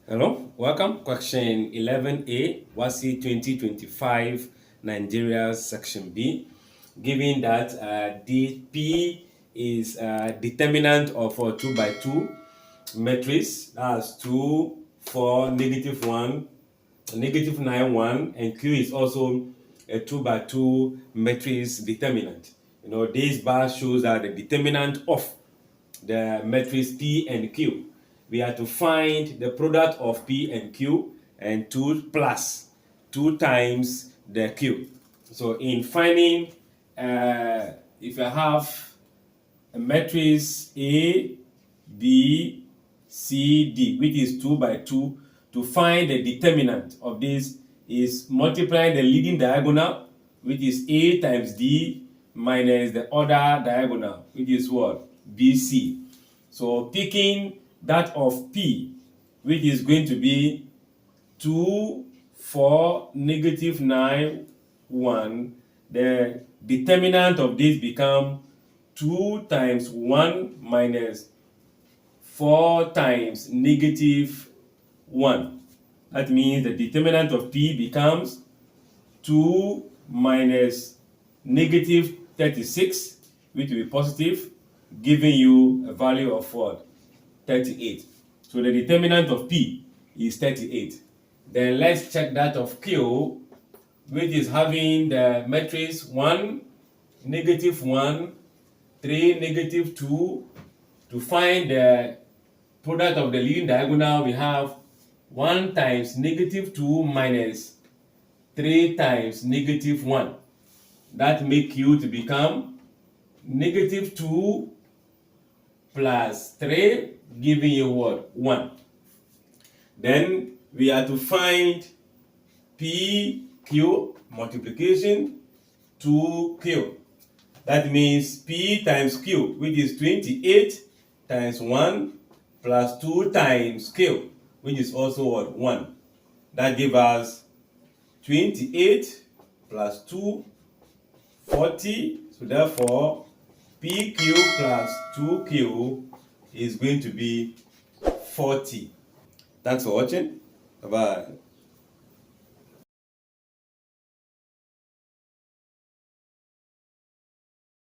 Hello, welcome. Question 11A, WASSCE 2025, Nigeria Section B. Given that the P is determinant of a 2 by 2 matrix, that's 2, 4, -1, -9, 1, and Q is also a 2 by 2 matrix determinant. This bar shows that the determinant of the matrix P and Q. We have to find the product of P and Q and 2 plus 2 times the Q. So in finding, if you have a matrix A, B, C, D, which is 2 by 2, to find the determinant of this is multiplying the leading diagonal, which is A times D, minus the other diagonal, which is what? BC. So picking that of P, which is going to be 2, 4, -9, 1, the determinant of this become 2 times 1 minus 4 times -1. That means the determinant of P becomes 2 minus -36, which will be positive, giving you a value of what? 38. So the determinant of P is 38. Then let's check that of Q, which is having the matrix 1, -1, 3, -2. To find the product of the leading diagonal, we have 1 times -2 minus 3 times -1. That makes Q to become -2 plus 3, giving you what? 1. Then we have to find PQ multiplication 2Q. That means P times Q, which is 28 times 1 plus 2 times Q, which is also what? 1. That gives us 28 plus 2, 40. So therefore, PQ plus 2Q is going to be 40. Thanks for watching. Bye-bye.